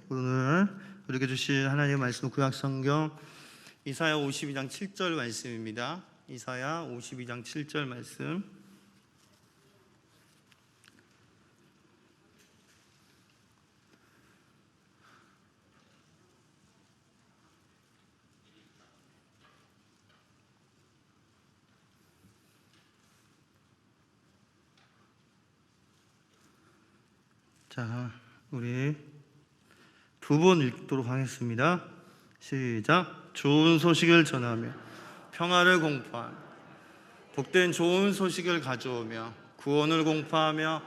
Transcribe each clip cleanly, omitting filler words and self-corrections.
오늘 우리에게 주신 하나님의 말씀 구약성경 이사야 52장 7절 말씀입니다. 이사야 52장 7절 말씀. 자, 우리 두 번 읽도록 하겠습니다. 시작. 좋은 소식을 전하며 평화를 공포하며 복된 좋은 소식을 가져오며 구원을 공포하며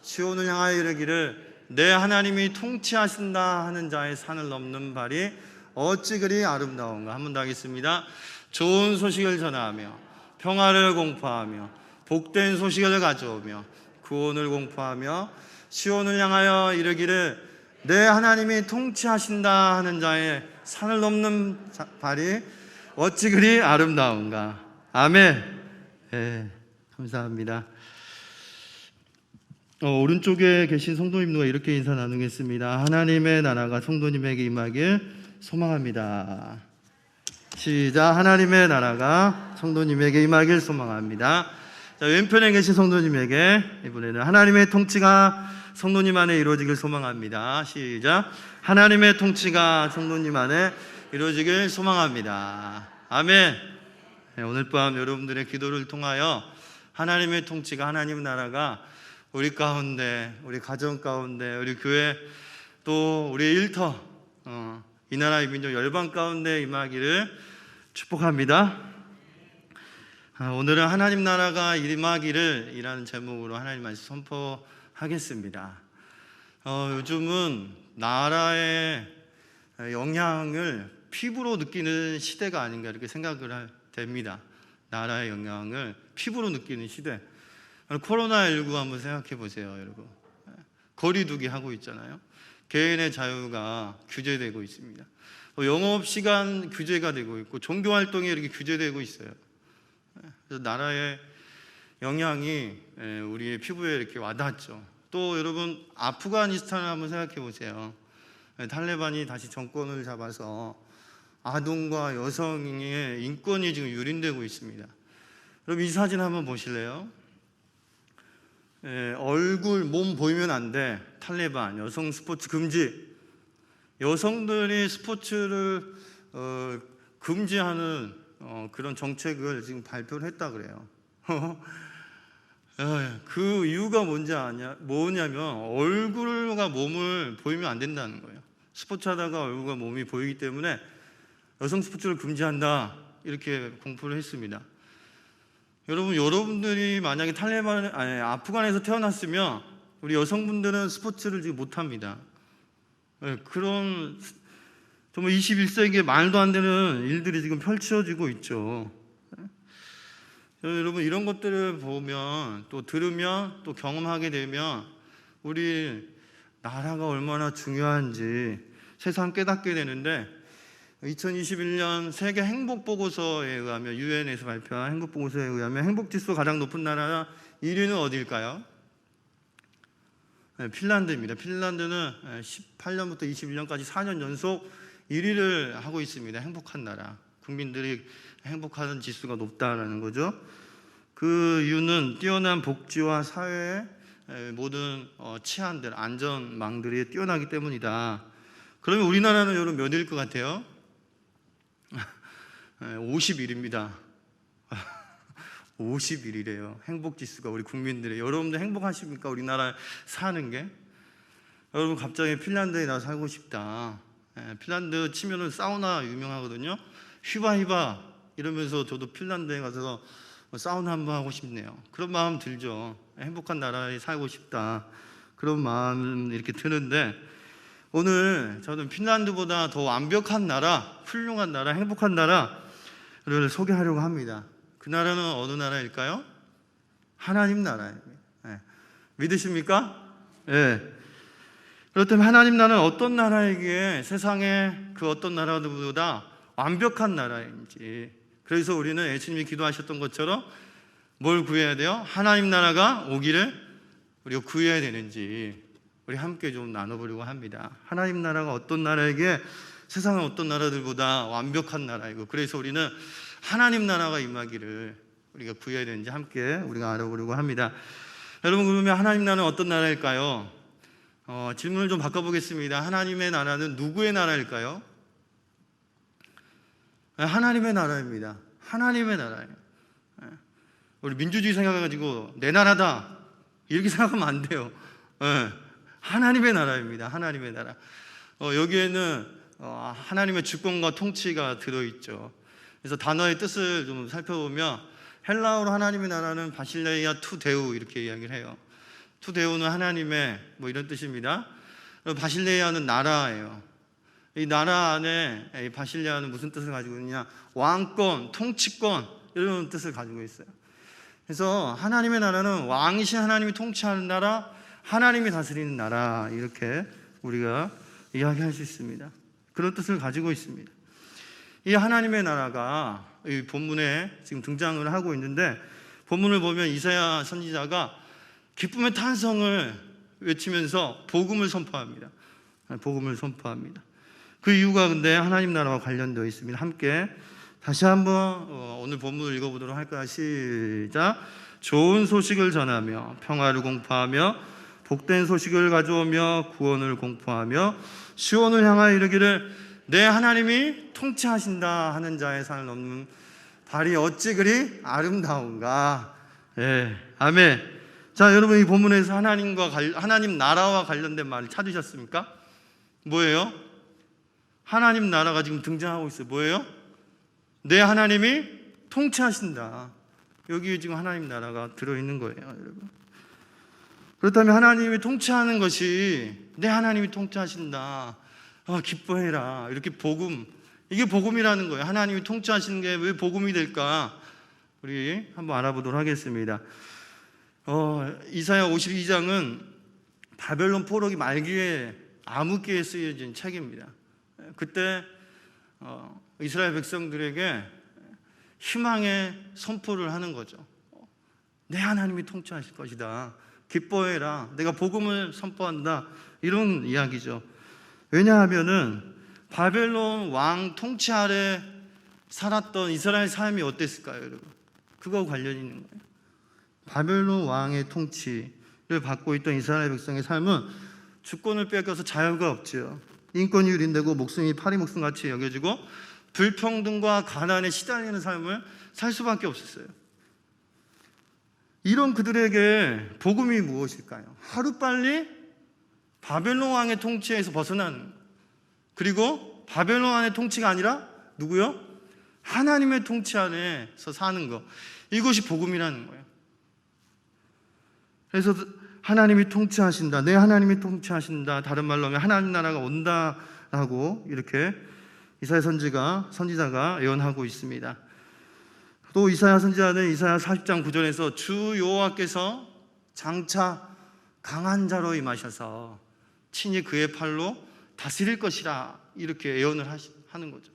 시온을 향하여 이르기를 내 하나님이 통치하신다 하는 자의 산을 넘는 발이 어찌 그리 아름다운가. 한 번 더 하겠습니다. 좋은 소식을 전하며 평화를 공포하며 복된 소식을 가져오며 구원을 공포하며 시온을 향하여 이르기를 내 하나님이 통치하신다 하는 자의 산을 넘는 발이 어찌 그리 아름다운가. 아멘. 네, 감사합니다. 오른쪽에 계신 성도님과 이렇게 인사 나누겠습니다. 하나님의 나라가 성도님에게 임하길 소망합니다. 시작. 하나님의 나라가 성도님에게 임하길 소망합니다. 자, 왼편에 계신 성도님에게 이번에는 하나님의 통치가 성도님 안에 이루어지길 소망합니다. 시작. 하나님의 통치가 성도님 안에 이루어지길 소망합니다. 아멘. 네, 오늘 밤 여러분들의 기도를 통하여 하나님의 통치가, 하나님 나라가 우리 가운데, 우리 가정 가운데, 우리 교회 또 우리 일터, 이 나라의 민족 열방 가운데 임하기를 축복합니다. 오늘은 하나님 나라가 임하기를 이라는 제목으로 하나님 말씀 선포하겠습니다. 요즘은 나라의 영향을 피부로 느끼는 시대가 아닌가 이렇게 생각을 됩니다. 나라의 영향을 피부로 느끼는 시대. 코로나19 한번 생각해 보세요, 여러분. 거리두기 하고 있잖아요. 개인의 자유가 규제되고 있습니다. 영업시간 규제가 되고 있고 종교활동이 이렇게 규제되고 있어요. 그래서 나라의 영향이 우리의 피부에 이렇게 와닿죠. 또 여러분 아프가니스탄을 한번 생각해 보세요. 탈레반이 다시 정권을 잡아서 아동과 여성의 인권이 지금 유린되고 있습니다. 여러분 이 사진 한번 보실래요? 얼굴, 몸 보이면 안 돼. 탈레반, 여성 스포츠 금지. 여성들이 스포츠를 금지하는 그런 정책을 지금 발표를 했다 그래요. 그 이유가 뭐냐면 얼굴과 몸을 보이면 안 된다는 거예요. 스포츠 하다가 얼굴과 몸이 보이기 때문에 여성 스포츠를 금지한다 이렇게 공포를 했습니다. 여러분들이 만약에 아프간에서 태어났으면 우리 여성분들은 스포츠를 지금 못합니다. 그런 정말 21세기에 말도 안 되는 일들이 지금 펼쳐지고 있죠. 여러분 이런 것들을 보면 또 들으면 또 경험하게 되면 우리 나라가 얼마나 중요한지 새삼 깨닫게 되는데 2021년 세계 행복보고서에 의하면 유엔에서 발표한 행복보고서에 의하면 행복지수 가장 높은 나라 1위는 어디일까요? 핀란드입니다. 핀란드는 18년부터 21년까지 4년 연속 1위를 하고 있습니다. 행복한 나라. 국민들이 행복하는 지수가 높다라는 거죠. 그 이유는 뛰어난 복지와 사회의 모든 치안들, 안전망들이 뛰어나기 때문이다. 그러면 우리나라는 여러분 몇 위일 것 같아요? 51입니다. 51이래요. 행복지수가 우리 국민들의. 여러분들 행복하십니까? 우리나라 사는 게? 여러분 갑자기 핀란드에 나 살고 싶다. 핀란드 치면은 사우나 유명하거든요. 휘바휘바 이러면서 저도 핀란드에 가서 사우나 한번 하고 싶네요. 그런 마음 들죠. 행복한 나라에 살고 싶다. 그런 마음 이렇게 드는데 오늘 저는 핀란드보다 더 완벽한 나라, 훌륭한 나라, 행복한 나라를 소개하려고 합니다. 그 나라는 어느 나라일까요? 하나님 나라입니다. 믿으십니까? 네. 그렇다면 하나님 나라는 어떤 나라이기에 세상의 그 어떤 나라보다 완벽한 나라인지. 그래서 우리는 예수님이 기도하셨던 것처럼 뭘 구해야 돼요? 하나님 나라가 오기를 우리가 구해야 되는지 우리 함께 좀 나눠보려고 합니다. 하나님 나라가 어떤 나라이기에 세상은 어떤 나라들보다 완벽한 나라이고, 그래서 우리는 하나님 나라가 임하기를 우리가 구해야 되는지 함께 우리가 알아보려고 합니다. 여러분, 그러면 하나님 나라는 어떤 나라일까요? 질문을 좀 바꿔보겠습니다. 하나님의 나라는 누구의 나라일까요? 하나님의 나라입니다. 하나님의 나라예요. 우리 민주주의 생각해가지고 내 나라다 이렇게 생각하면 안 돼요. 하나님의 나라입니다. 하나님의 나라. 여기에는 하나님의 주권과 통치가 들어있죠. 그래서 단어의 뜻을 좀 살펴보면 헬라어로 하나님의 나라는 바실레이아 투 데우 이렇게 이야기를 해요. 투 데우는 하나님의 뭐 이런 뜻입니다. 바실레이아는 나라예요. 이 나라 안에 이 바실레아는 무슨 뜻을 가지고 있느냐? 왕권, 통치권 이런 뜻을 가지고 있어요. 그래서 하나님의 나라는 왕이신 하나님이 통치하는 나라, 하나님이 다스리는 나라 이렇게 우리가 이야기할 수 있습니다. 그런 뜻을 가지고 있습니다. 이 하나님의 나라가 이 본문에 지금 등장을 하고 있는데, 본문을 보면 이사야 선지자가 기쁨의 탄성을 외치면서 복음을 선포합니다. 복음을 선포합니다. 그 이유가 근데 하나님 나라와 관련되어 있습니다. 함께 다시 한번 오늘 본문을 읽어보도록 할까요? 시작. 좋은 소식을 전하며 평화를 공포하며 복된 소식을 가져오며 구원을 공포하며 시온을 향하여 이르기를 내 하나님이 통치하신다 하는 자의 산을 넘는 발이 어찌 그리 아름다운가. 아멘. 자, 여러분, 이 본문에서 하나님 나라와 관련된 말을 찾으셨습니까? 뭐예요? 하나님 나라가 지금 등장하고 있어요. 뭐예요? 내 하나님이 통치하신다. 여기에 지금 하나님 나라가 들어있는 거예요, 여러분. 그렇다면 하나님이 통치하는 것이 내 하나님이 통치하신다. 기뻐해라. 이렇게 복음, 이게 복음이라는 거예요. 하나님이 통치하시는 게 왜 복음이 될까? 우리 한번 알아보도록 하겠습니다. 이사야 52장은 바벨론 포로기 말기에 암흑기에 쓰여진 책입니다. 그때 이스라엘 백성들에게 희망의 선포를 하는 거죠. 내 하나님이 통치하실 것이다. 기뻐해라. 내가 복음을 선포한다. 이런 이야기죠. 왜냐하면은 바벨론 왕 통치 아래 살았던 이스라엘 삶이 어땠을까요, 여러분? 그거와 관련이 있는 거예요. 바벨론 왕의 통치를 받고 있던 이스라엘 백성의 삶은 주권을 뺏겨서 자유가 없죠. 인권이 유린되고 목숨이 파리 목숨같이 여겨지고 불평등과 가난에 시달리는 삶을 살 수밖에 없었어요. 이런 그들에게 복음이 무엇일까요? 하루빨리 바벨론 왕의 통치에서 벗어나는 거예요. 그리고 바벨론 왕의 통치가 아니라 누구요? 하나님의 통치 안에서 사는 거. 이것이 복음이라는 거예요. 그래서 하나님이 통치하신다. 내 하나님이 통치하신다. 다른 말로 하면 하나님 나라가 온다라고 이렇게 이사야 선지자가 예언하고 있습니다. 또 이사야 선지자는 이사야 40장 9절에서 주 여호와께서 장차 강한 자로 임하셔서 친히 그의 팔로 다스릴 것이라 이렇게 예언을 하는 거죠.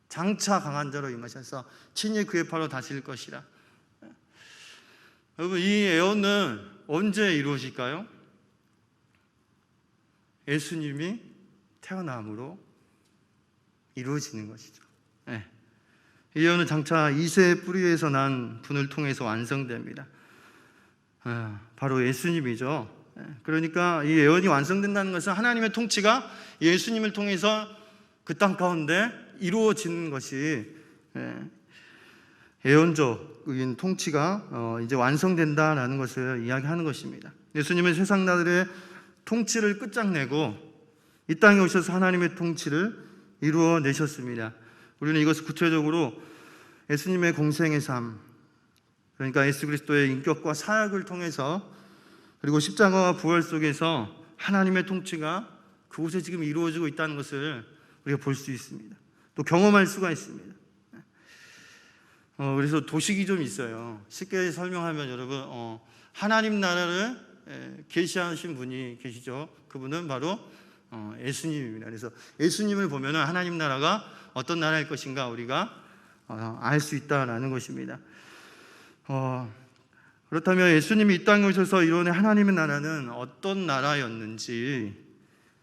장차 강한 자로 임하셔서 친히 그의 팔로 다스릴 것이라. 여러분, 이 예언은 언제 이루어질까요? 예수님이 태어남으로 이루어지는 것이죠. 이 예언은 장차 이새의 뿌리에서 난 분을 통해서 완성됩니다. 바로 예수님이죠. 그러니까 이 예언이 완성된다는 것은 하나님의 통치가 예수님을 통해서 그 땅 가운데 이루어지는 것이 예언적인 통치가 이제 완성된다라는 것을 이야기하는 것입니다. 예수님은 세상 나라들의 통치를 끝장내고 이 땅에 오셔서 하나님의 통치를 이루어내셨습니다. 우리는 이것을 구체적으로 예수님의 공생의 삶, 그러니까 예수 그리스도의 인격과 사역을 통해서, 그리고 십자가와 부활 속에서 하나님의 통치가 그곳에 지금 이루어지고 있다는 것을 우리가 볼 수 있습니다. 또 경험할 수가 있습니다. 그래서 도식이 좀 있어요. 쉽게 설명하면 여러분, 하나님 나라를 계시하신 분이 계시죠. 그분은 바로 예수님입니다. 그래서 예수님을 보면 하나님 나라가 어떤 나라일 것인가 우리가 알 수 있다라는 것입니다. 그렇다면 예수님이 이 땅에 오셔서 이룬 하나님의 나라는 어떤 나라였는지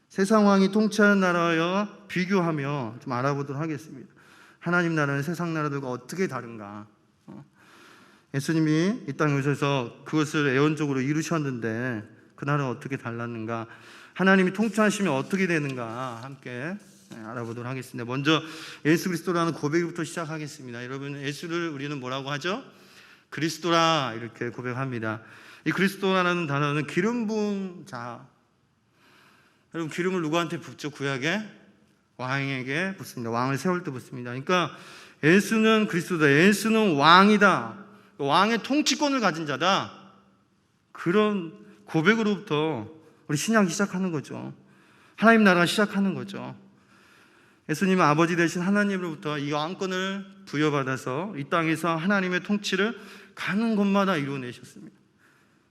세상 왕이 통치하는 나라와 비교하며 좀 알아보도록 하겠습니다. 하나님 나라는 세상 나라들과 어떻게 다른가? 예수님이 이 땅에 오셔서 그것을 애원적으로 이루셨는데 그 나라는 어떻게 달랐는가? 하나님이 통치하시면 어떻게 되는가? 함께 알아보도록 하겠습니다. 먼저 예수 그리스도라는 고백부터 시작하겠습니다. 여러분, 예수를 우리는 뭐라고 하죠? 그리스도라 이렇게 고백합니다. 이 그리스도라는 단어는 기름 부은 자. 여러분, 기름을 누구한테 붓죠? 구약에 왕에게 붓습니다. 왕을 세울 때 붓습니다. 그러니까 예수는 그리스도다. 예수는 왕이다. 왕의 통치권을 가진 자다. 그런 고백으로부터 우리 신약이 시작하는 거죠. 하나님 나라가 시작하는 거죠. 예수님은 아버지 되신 하나님으로부터 이 왕권을 부여받아서 이 땅에서 하나님의 통치를 가는 곳마다 이루어내셨습니다.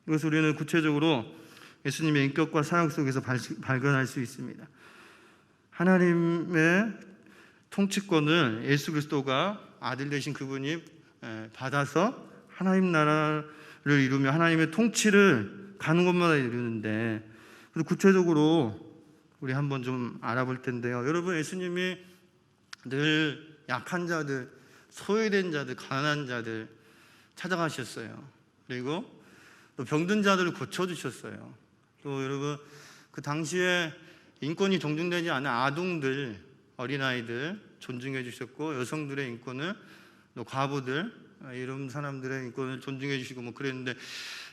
이것을 우리는 구체적으로 예수님의 인격과 사역 속에서 발견할 수 있습니다. 하나님의 통치권을 예수 그리스도가 아들 되신 그분이 받아서 하나님 나라를 이루며 하나님의 통치를 가는 곳마다 이루는데, 그래서 구체적으로 우리 한번 좀 알아볼 텐데요. 여러분, 예수님이 늘 약한 자들, 소외된 자들, 가난한 자들 찾아가셨어요. 그리고 또 병든 자들을 고쳐주셨어요. 또 여러분, 그 당시에 인권이 존중되지 않은 아동들, 어린아이들 존중해 주셨고, 여성들의 인권을, 또 과부들, 이런 사람들의 인권을 존중해 주시고 뭐 그랬는데,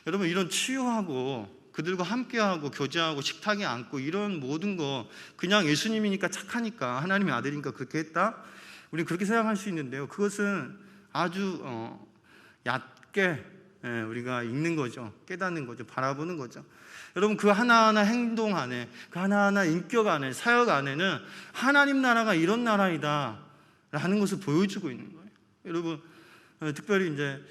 여러분, 이런 치유하고 그들과 함께하고 교제하고 식탁에 앉고 이런 모든 거 그냥 예수님이니까 착하니까 하나님의 아들이니까 그렇게 했다? 우리는 그렇게 생각할 수 있는데요, 그것은 아주 얕게 우리가 읽는 거죠. 깨닫는 거죠. 바라보는 거죠. 여러분, 그 하나하나 행동 안에, 그 하나하나 인격 안에, 사역 안에는 하나님 나라가 이런 나라이다 라는 것을 보여주고 있는 거예요. 여러분, 특별히 이제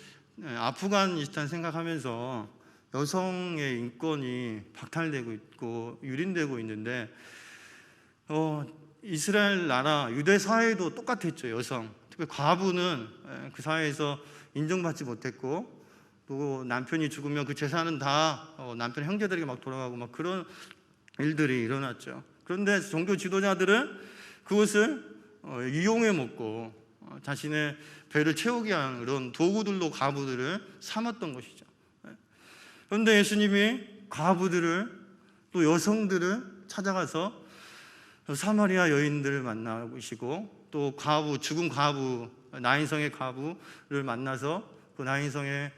아프가니스탄 생각하면서 여성의 인권이 박탈되고 있고 유린되고 있는데, 이스라엘 나라 유대 사회도 똑같았죠. 여성, 특히 과부는 그 사회에서 인정받지 못했고, 또 남편이 죽으면 그 재산은 다 남편 형제들에게 막 돌아가고 막 그런 일들이 일어났죠. 그런데 종교 지도자들은 그것을 이용해 먹고 자신의 배를 채우기 위한 그런 도구들로 과부들을 삼았던 것이죠. 그런데 예수님이 과부들을, 또 여성들을 찾아가서 사마리아 여인들을 만나시고, 또 과부, 죽은 과부, 나인성의 과부를 만나서 그 나인성의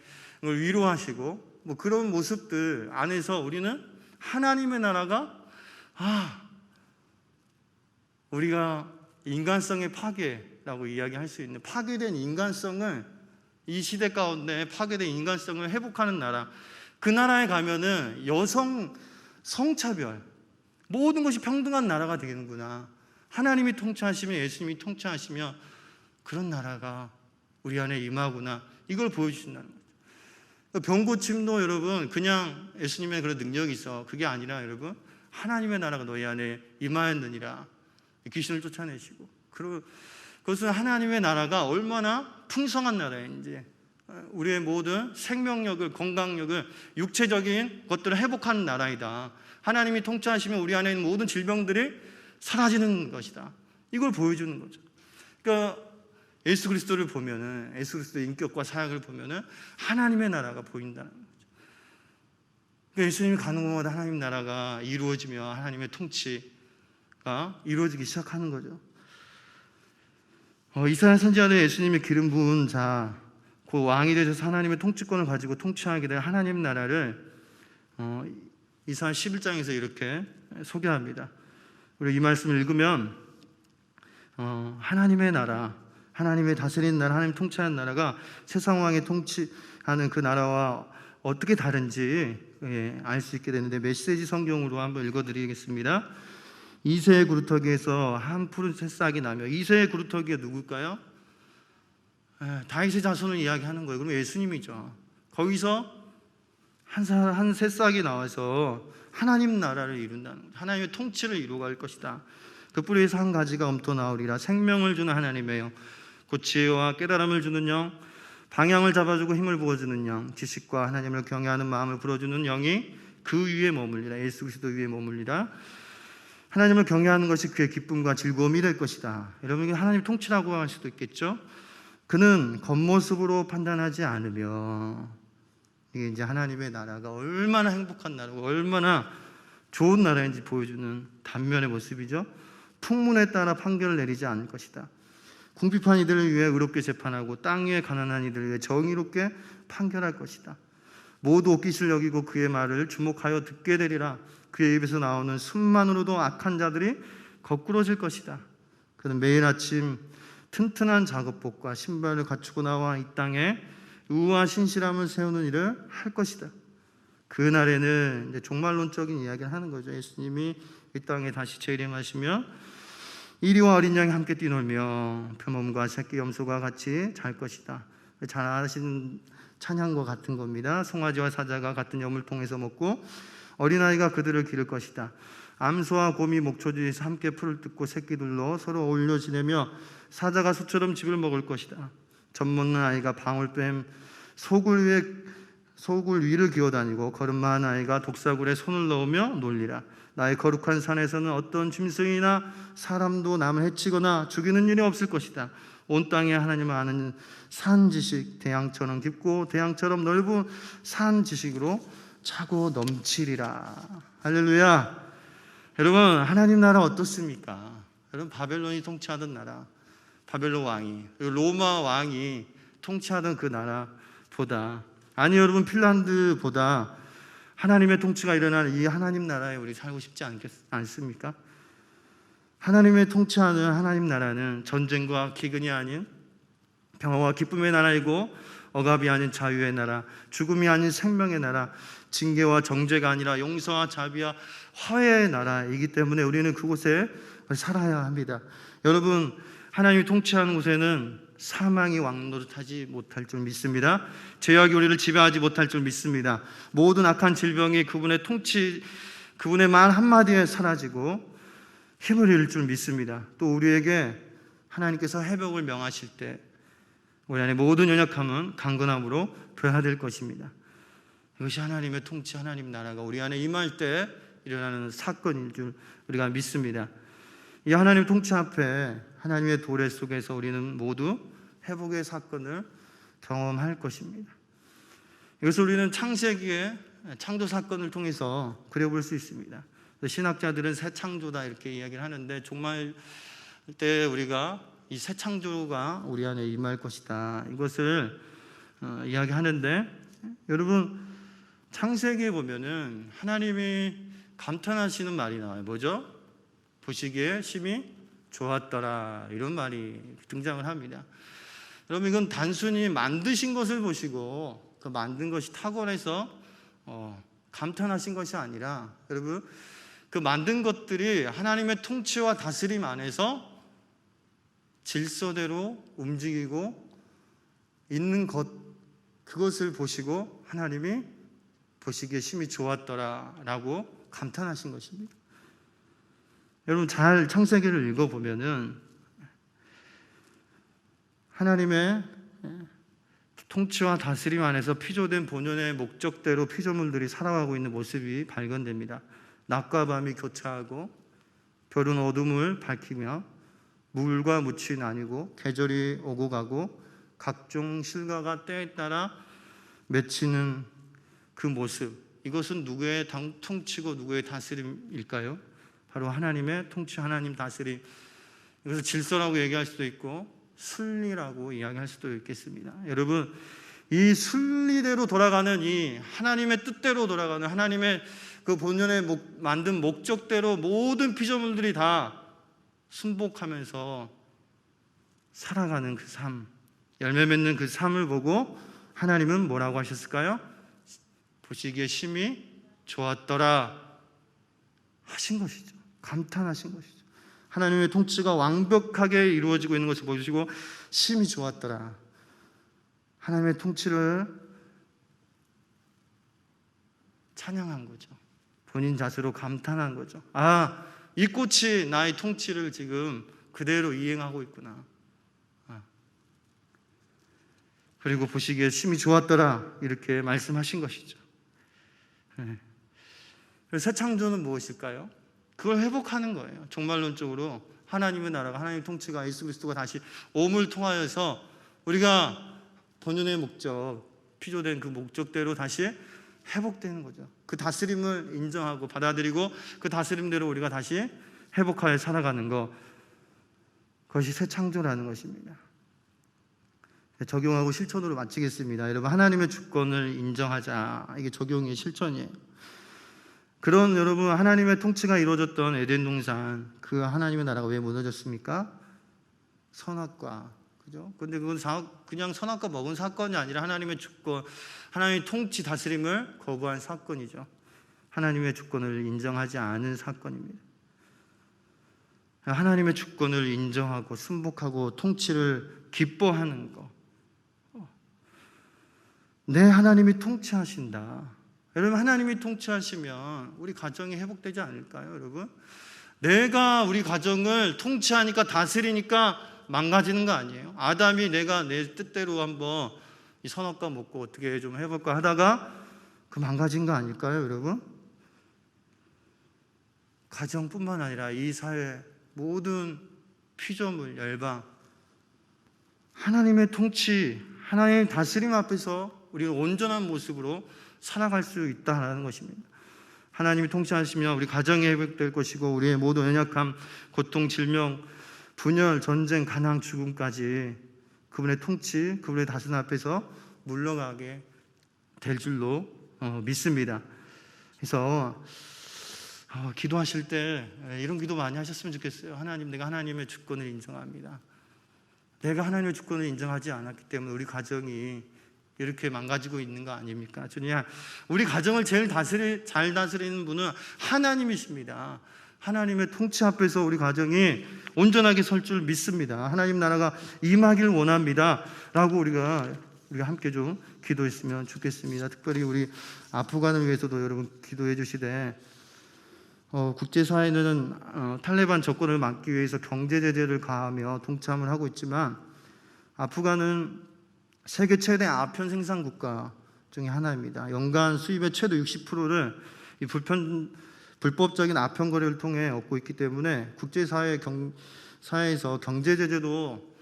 위로하시고, 뭐 그런 모습들 안에서 우리는 하나님의 나라가, 우리가 인간성의 파괴라고 이야기할 수 있는, 파괴된 인간성을, 이 시대 가운데 파괴된 인간성을 회복하는 나라, 그 나라에 가면은 여성 성차별, 모든 것이 평등한 나라가 되는구나. 하나님이 통치하시면, 예수님이 통치하시면 그런 나라가 우리 안에 임하구나, 이걸 보여주신다는 거죠. 병고침도 여러분 그냥 예수님의 그런 능력이 있어, 그게 아니라 여러분, 하나님의 나라가 너희 안에 임하였느니라. 귀신을 쫓아내시고, 그리고 그것은 하나님의 나라가 얼마나 풍성한 나라인지, 우리의 모든 생명력을, 건강력을, 육체적인 것들을 회복하는 나라이다. 하나님이 통치하시면 우리 안에 있는 모든 질병들이 사라지는 것이다. 이걸 보여주는 거죠. 그러니까 예수 그리스도를 보면은, 예수 그리스도의 인격과 사역을 보면은 하나님의 나라가 보인다는 거죠. 그러니까 예수님이 가는 곳마다 하나님 나라가 이루어지며 하나님의 통치가 이루어지기 시작하는 거죠. 이사야 선지자는 예수님이 기름 부은 자, 그 왕이 되셔서 하나님의 통치권을 가지고 통치하게 될 하나님 나라를 이사야 11장에서 이렇게 소개합니다. 우리 이 말씀을 읽으면 하나님의 나라, 하나님의 다스리는 나라, 하나님 통치하는 나라가 세상 왕이 통치하는 그 나라와 어떻게 다른지 알 수 있게 되는데, 메시지 성경으로 한번 읽어드리겠습니다. 이새의 구루터기에서 한 푸른 새싹이 나며, 이새의 구루터기가 누굴까요? 다윗의 자손을 이야기하는 거예요. 그럼 예수님이죠. 거기서 한 새싹이 나와서 하나님 나라를 이룬다는 거죠. 하나님의 통치를 이루어갈 것이다. 그 뿌리에서 한 가지가 엄토 나오리라. 생명을 주는 하나님이에요. 곧 지혜와 깨달음을 주는 영, 방향을 잡아주고 힘을 부어주는 영, 지식과 하나님을 경외하는 마음을 불어주는 영이 그 위에 머물리라. 예수 그리스도 위에 머물리라. 하나님을 경외하는 것이 그의 기쁨과 즐거움이 될 것이다. 여러분, 이게 하나님 통치라고 할 수도 있겠죠. 그는 겉모습으로 판단하지 않으며, 이게 이제 하나님의 나라가 얼마나 행복한 나라고 얼마나 좋은 나라인지 보여주는 단면의 모습이죠. 풍문에 따라 판결을 내리지 않을 것이다. 궁핍한 이들을 위해 의롭게 재판하고 땅 위에 가난한 이들을 위해 정의롭게 판결할 것이다. 모두 옷깃을 여기고 그의 말을 주목하여 듣게 되리라. 그의 입에서 나오는 숨만으로도 악한 자들이 거꾸러질 것이다. 그는 매일 아침 튼튼한 작업복과 신발을 갖추고 나와 이 땅에 의와 신실함을 세우는 일을 할 것이다. 그날에는 이제 종말론적인 이야기를 하는 거죠. 예수님이 이 땅에 다시 재림하시면 이리와 어린 양이 함께 뛰놀며 표범과 새끼 염소가 같이 잘 것이다. 잘 아시는 찬양과 같은 겁니다. 송아지와 사자가 같은 염을 통해서 먹고 어린아이가 그들을 기를 것이다. 암소와 곰이 목초지에서 함께 풀을 뜯고 새끼들로 서로 어울려 지내며 사자가 소처럼 즙을 먹을 것이다. 젖 먹는 아이가 방울뱀 속을 위를 기어다니고 걸음마한 아이가 독사굴에 손을 넣으며 놀리라. 나의 거룩한 산에서는 어떤 짐승이나 사람도 남을 해치거나 죽이는 일이 없을 것이다. 온 땅에 하나님을 아는 산 지식, 대양처럼 깊고 대양처럼 넓은 산 지식으로 차고 넘치리라. 할렐루야. 여러분, 하나님 나라 어떻습니까? 여러분, 바벨론이 통치하던 나라, 바벨론 왕이, 로마 왕이 통치하던 그 나라보다, 아니 여러분, 핀란드보다 하나님의 통치가 일어나는 이 하나님 나라에 우리 살고 싶지 않습니까? 하나님의 통치하는 하나님 나라는 전쟁과 기근이 아닌 평화와 기쁨의 나라이고, 억압이 아닌 자유의 나라, 죽음이 아닌 생명의 나라, 징계와 정죄가 아니라 용서와 자비와 화해의 나라이기 때문에 우리는 그곳에 살아야 합니다. 여러분, 하나님이 통치하는 곳에는 사망이 왕노릇하지 못할 줄 믿습니다. 죄악이 우리를 지배하지 못할 줄 믿습니다. 모든 악한 질병이 그분의 통치, 그분의 말 한마디에 사라지고 힘을 잃을 줄 믿습니다. 또 우리에게 하나님께서 회복을 명하실 때 우리 안에 모든 연약함은 강건함으로 변화될 것입니다. 이것이 하나님의 통치, 하나님 나라가 우리 안에 임할 때 일어나는 사건인 줄 우리가 믿습니다. 이 하나님 통치 앞에 하나님의 도래 속에서 우리는 모두 회복의 사건을 경험할 것입니다. 이것을 우리는 창세기의 창조 사건을 통해서 그려볼 수 있습니다. 신학자들은 새 창조다 이렇게 이야기를 하는데, 종말 때 우리가 이 새 창조가 우리 안에 임할 것이다, 이것을 이야기하는데, 여러분, 창세기에 보면은 하나님이 감탄하시는 말이 나와요. 뭐죠? 보시기에 심히 좋았더라, 이런 말이 등장을 합니다. 여러분, 이건 단순히 만드신 것을 보시고 그 만든 것이 탁월해서 감탄하신 것이 아니라, 여러분, 그 만든 것들이 하나님의 통치와 다스림 안에서 질서대로 움직이고 있는 것, 그것을 보시고 하나님이 보시기에 심히 좋았더라라고 감탄하신 것입니다. 여러분, 잘 창세기를 읽어보면은 하나님의 통치와 다스림 안에서 피조된 본연의 목적대로 피조물들이 살아가고 있는 모습이 발견됩니다. 낮과 밤이 교차하고 별은 어둠을 밝히며 물과 묻이 나뉘고 계절이 오고 가고 각종 실과가 때에 따라 맺히는 그 모습, 이것은 누구의 통치고 누구의 다스림일까요? 바로 하나님의 통치, 하나님 다스림. 이것을 질서라고 얘기할 수도 있고 순리라고 이야기할 수도 있겠습니다. 여러분, 이 순리대로 돌아가는, 이 하나님의 뜻대로 돌아가는, 하나님의 그 본연의 만든 목적대로 모든 피조물들이 다 순복하면서 살아가는 그 삶, 열매 맺는 그 삶을 보고 하나님은 뭐라고 하셨을까요? 보시기에 심히 좋았더라 하신 것이죠. 감탄하신 것이죠. 하나님의 통치가 완벽하게 이루어지고 있는 것을 보시고 심히 좋았더라. 하나님의 통치를 찬양한 거죠. 본인 자세로 감탄한 거죠. 아, 이 꽃이 나의 통치를 지금 그대로 이행하고 있구나. 그리고 보시기에 심히 좋았더라 이렇게 말씀하신 것이죠. 새 창조는 무엇일까요? 그걸 회복하는 거예요. 종말론적으로 하나님의 나라가, 하나님의 통치가, 예수 그리스도가 다시 오음을 통하여서 우리가 본연의 목적, 피조된 그 목적대로 다시 회복되는 거죠. 그 다스림을 인정하고 받아들이고 그 다스림대로 우리가 다시 회복하여 살아가는 것, 그것이 새 창조라는 것입니다. 적용하고 실천으로 마치겠습니다. 여러분, 하나님의 주권을 인정하자. 이게 적용의 실천이에요. 그런 여러분, 하나님의 통치가 이루어졌던 에덴 동산, 그 하나님의 나라가 왜 무너졌습니까? 선악과, 그죠? 근데 그건 그냥 선악과 먹은 사건이 아니라 하나님의 주권, 하나님의 통치 다스림을 거부한 사건이죠. 하나님의 주권을 인정하지 않은 사건입니다. 하나님의 주권을 인정하고 순복하고 통치를 기뻐하는 것. 내 하나님이 통치하신다. 여러분, 하나님이 통치하시면 우리 가정이 회복되지 않을까요, 여러분? 내가 우리 가정을 통치하니까, 다스리니까 망가지는 거 아니에요? 아담이 내가 내 뜻대로 한번 이 선악과 먹고 어떻게 좀 해볼까 하다가 그 망가진 거 아닐까요, 여러분? 가정뿐만 아니라 이 사회 모든 피조물, 열방, 하나님의 통치, 하나님의 다스림 앞에서 우리가 온전한 모습으로 살아갈 수 있다는 것입니다. 하나님이 통치하시면 우리 가정이 회복될 것이고 우리의 모든 연약함, 고통, 질병, 분열, 전쟁, 가난, 죽음까지 그분의 통치, 그분의 다스림 앞에서 물러가게 될 줄로 믿습니다. 그래서 기도하실 때 이런 기도 많이 하셨으면 좋겠어요. 하나님, 내가 하나님의 주권을 인정합니다. 내가 하나님의 주권을 인정하지 않았기 때문에 우리 가정이 이렇게 망가지고 있는 거 아닙니까? 주님, 우리 가정을 제일 잘 다스리는 분은 하나님이십니다. 하나님의 통치 앞에서 우리 가정이 온전하게 설 줄 믿습니다. 하나님 나라가 임하길 원합니다 라고 우리가 함께 좀 기도했으면 좋겠습니다. 특별히 우리 아프간을 위해서도 여러분 기도해 주시되, 국제사회는 탈레반 정권을 막기 위해서 경제 제재를 가하며 동참을 하고 있지만, 아프간은 세계 최대 아편 생산 국가 중에 하나입니다. 연간 수입의 최대 60%를 이 불법적인 아편 거래를 통해 얻고 있기 때문에 국제사회에서 경제 제재도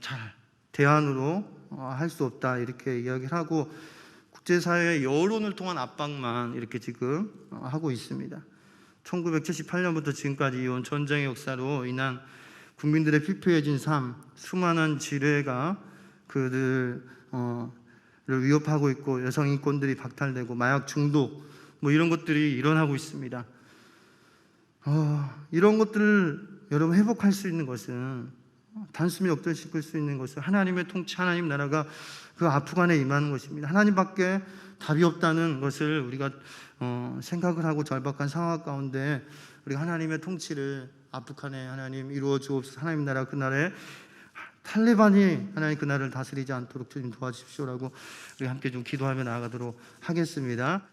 잘 대안으로 할 수 없다 이렇게 이야기를 하고, 국제사회의 여론을 통한 압박만 이렇게 지금 하고 있습니다. 1978년부터 지금까지 이어온 전쟁의 역사로 인한 국민들의 피폐해진 삶, 수많은 지뢰가 그들을 위협하고 있고, 여성 인권들이 박탈되고 마약 중독 이런 것들이 일어나고 있습니다. 이런 것들을 여러분 회복할 수 있는 것은, 단숨에 역전시킬 수 있는 것은 하나님의 통치, 하나님 나라가 그 아프간에 임하는 것입니다. 하나님밖에 답이 없다는 것을 우리가 생각을 하고 절박한 상황 가운데 우리가 하나님의 통치를 아프간에 하나님 이루어 주옵소서. 하나님 나라, 그 나라에 탈레반이 하나님 그 나라를 다스리지 않도록 주님 도와주십시오라고 우리 함께 좀 기도하며 나아가도록 하겠습니다.